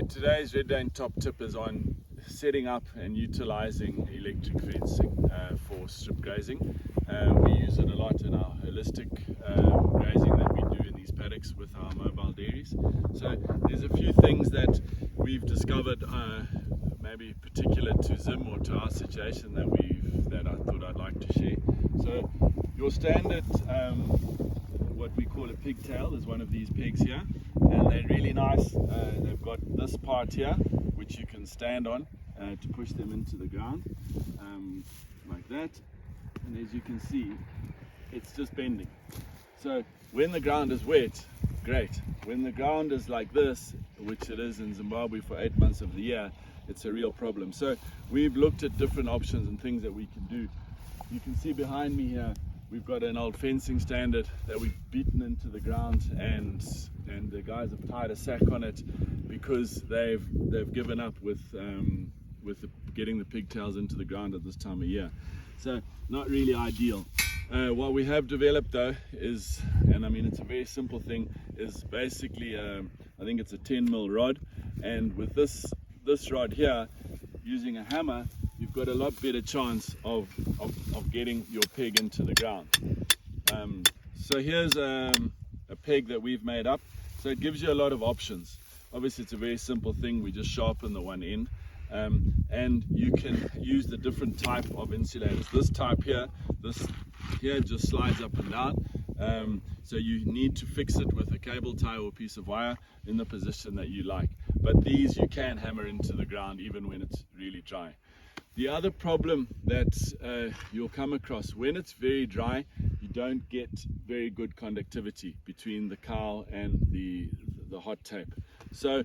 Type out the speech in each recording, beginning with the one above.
today's Red Dane top tip is on setting up and utilizing electric fencing for strip grazing. We use it a lot in our holistic grazing that we do in these paddocks with our mobile dairies. So there's a few things that we've discovered, maybe particular to Zim or to our situation that I thought I'd like to share. So your standard what we call a pigtail is one of these pegs here, and they're really nice. They've got this part here which you can stand on to push them into the ground, like that, and as you can see it's just bending. So when the ground is wet, great. When the ground is like this, which it is in Zimbabwe for 8 months of the year, it's a real problem. So we've looked at different options and things that we can do. You can see behind me here we've got an old fencing standard that we've beaten into the ground, and the guys have tied a sack on it because they've given up with getting the pigtails into the ground at this time of year. So not really ideal. What we have developed though is, and I mean it's a very simple thing, is basically I think it's a 10mm rod, and with this rod here, using a hammer, you've got a lot better chance of getting your peg into the ground. So here's a peg that we've made up. So it gives you a lot of options. Obviously it's a very simple thing, we just sharpen the one end. And you can use the different type of insulators. This type here, just slides up and down. So you need to fix it with a cable tie or a piece of wire in the position that you like. But these you can hammer into the ground even when it's really dry. The other problem that you'll come across, when it's very dry, you don't get very good conductivity between the cowl and the hot tape. So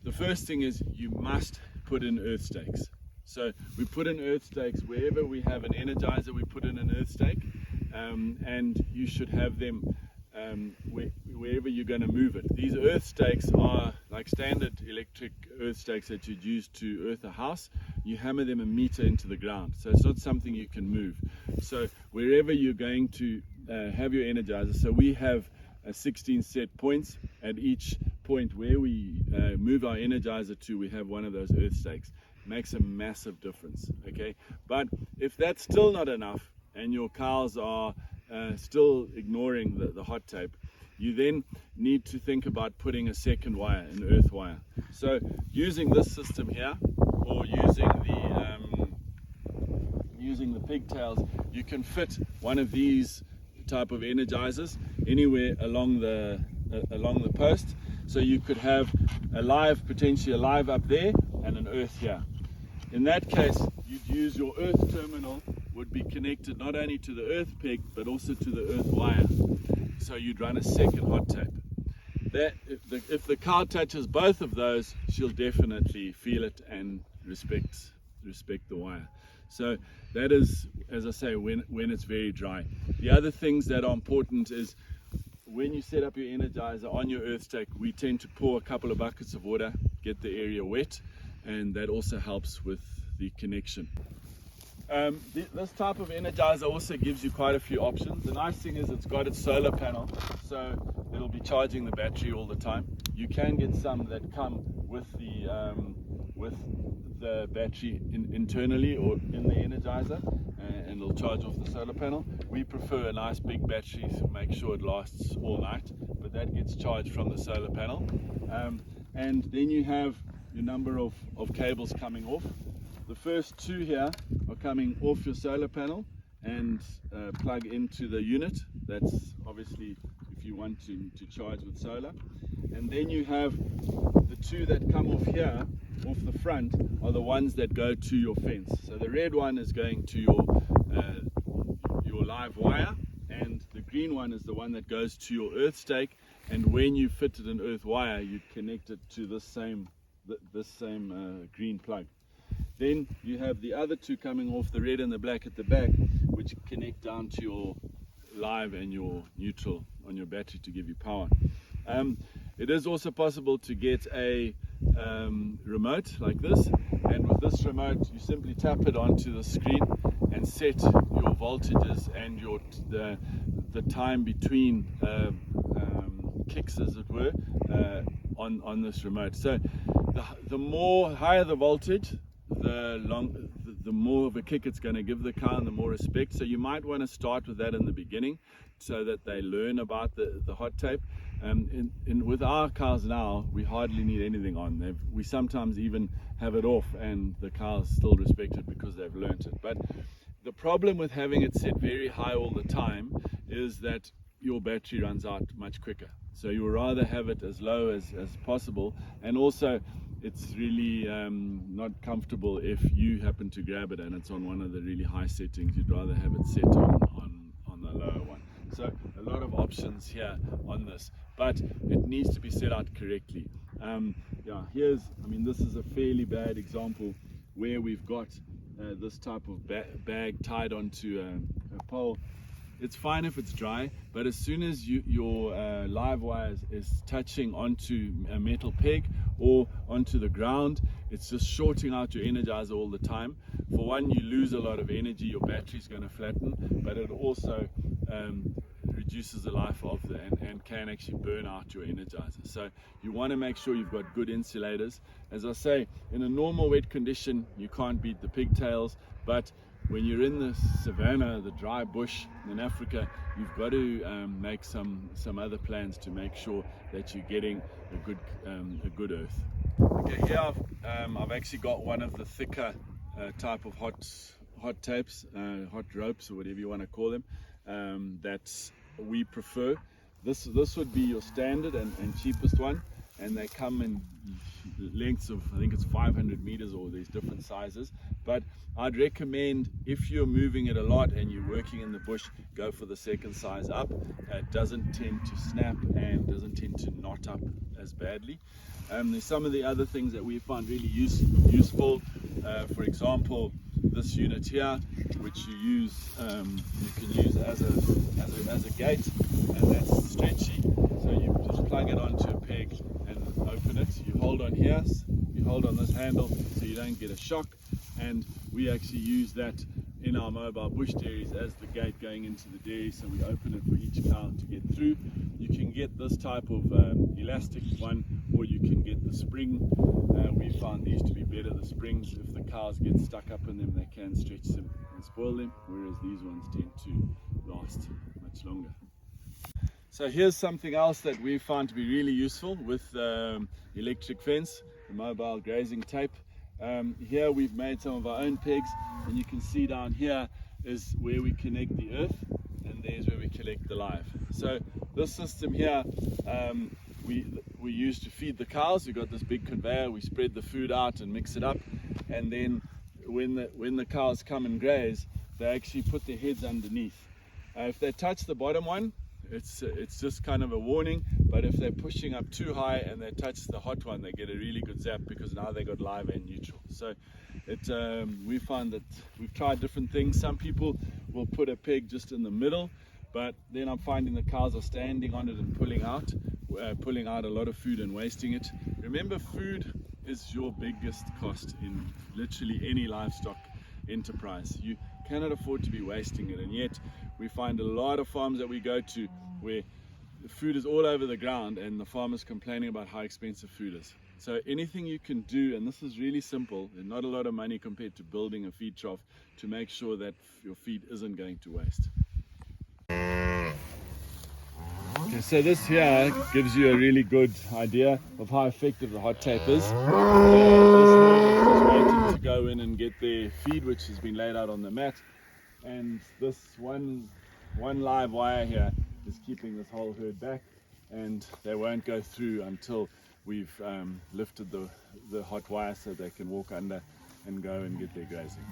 the first thing is you must put in earth stakes. So we put in earth stakes wherever we have an energizer, we put in an earth stake, and you should have them wherever you're going to move it. These earth stakes are like standard electric earth stakes that you'd use to earth a house. You hammer them 1 meter into the ground, so it's not something you can move. So wherever you're going to have your energizer, so we have 16 set points. At each point where we move our energizer to, we have one of those earth stakes. Makes a massive difference. Okay, but if that's still not enough and your cows are still ignoring the hot tape, you then need to think about putting a second wire, an earth wire. So using this system here, or using the pigtails, you can fit one of these type of energizers anywhere along the post. So you could have potentially a live up there and an earth here. In that case, you'd use your earth terminal would be connected not only to the earth peg but also to the earth wire. So you'd run a second hot tape. If the cow touches both of those, she'll definitely feel it and respect the wire. So that is, as I say, when it's very dry. The other things that are important is when you set up your energizer on your earth stake, we tend to pour a couple of buckets of water, get the area wet, and that also helps with the connection. This type of energizer also gives you quite a few options. The nice thing is it's got its solar panel, so it'll be charging the battery all the time. You can get some that come with the battery internally or in the energizer, and it'll charge off the solar panel. We prefer a nice big battery to make sure it lasts all night, but that gets charged from the solar panel. And then you have your number of cables coming off. The first two here are coming off your solar panel and plug into the unit. That's obviously if you want to charge with solar. And then you have the two that come off here, off the front, are the ones that go to your fence. So the red one is going to your live wire, and the green one is the one that goes to your earth stake. And when you fitted an earth wire, you connect it to this same green plug. Then you have the other two coming off, the red and the black at the back, which connect down to your live and your neutral on your battery to give you power. It is also possible to get a remote like this, and with this remote you simply tap it onto the screen and set your voltages and the time between kicks, as it were, on this remote. So the more higher the voltage, the more of a kick it's going to give the car and the more respect. So you might want to start with that in the beginning so that they learn about the hot tape. With our cars now, we hardly need anything on. We sometimes even have it off and the car's still respected because they've learnt it. But the problem with having it set very high all the time is that your battery runs out much quicker. So you would rather have it as low as possible, and also it's really not comfortable if you happen to grab it and it's on one of the really high settings. You'd rather have it set on the lower one. So a lot of options here on this, but it needs to be set out correctly. This is a fairly bad example where we've got this type of bag tied onto a pole. It's fine if it's dry, but as soon as your live wire is touching onto a metal peg or onto the ground, it's just shorting out your energizer all the time. For one, you lose a lot of energy, your battery's going to flatten, but it also reduces the life of and can actually burn out your energizer. So you want to make sure you've got good insulators. As I say, in a normal wet condition, you can't beat the pigtails, but when you're in the savannah, the dry bush in Africa, you've got to make some other plans to make sure that you're getting a good earth. Okay, here I've actually got one of the thicker type of hot tapes, hot ropes, or whatever you want to call them, that we prefer. This would be your standard and cheapest one, and they come in lengths of, I think it's 500 meters, or there's different sizes. But I'd recommend, if you're moving it a lot and you're working in the bush, go for the second size up. It doesn't tend to snap and doesn't tend to knot up as badly. There's some of the other things that we find really useful. For example, this unit here, which you can use as a gate, and that's stretchy. So you just plug it onto a peg and open it. You hold on here, you hold on this handle so you don't get a shock, and we actually use that in our mobile bush dairies as the gate going into the dairy, so we open it for each cow to get through. You can get this type of elastic one, or you can get the spring. We found these to be better, the springs. If the cows get stuck up in them, they can stretch them and spoil them, whereas these ones tend to last much longer. So here's something else that we found to be really useful with electric fence, the mobile grazing tape. Here we've made some of our own pegs, and you can see down here is where we connect the earth, and there's where we collect the live. So this system here we use to feed the cows. We've got this big conveyor, we spread the food out and mix it up, and then when the cows come and graze, they actually put their heads underneath. If they touch the bottom one, it's just kind of a warning, but if they're pushing up too high and they touch the hot one, they get a really good zap, because now they got live and neutral. So we find that we've tried different things. Some people will put a peg just in the middle, but then I'm finding the cows are standing on it and pulling out a lot of food and wasting it. Remember, food is your biggest cost in literally any livestock enterprise. You cannot afford to be wasting it, and yet we find a lot of farms that we go to where the food is all over the ground and the farmers complaining about how expensive food is. So anything you can do, and this is really simple and not a lot of money compared to building a feed trough, to make sure that your feed isn't going to waste. Okay, so this here gives you a really good idea of how effective the hot tape is. This herd is just waiting to go in and get their feed, which has been laid out on the mat, and this one live wire here is keeping this whole herd back, and they won't go through until we've lifted the hot wire so they can walk under and go and get their grazing.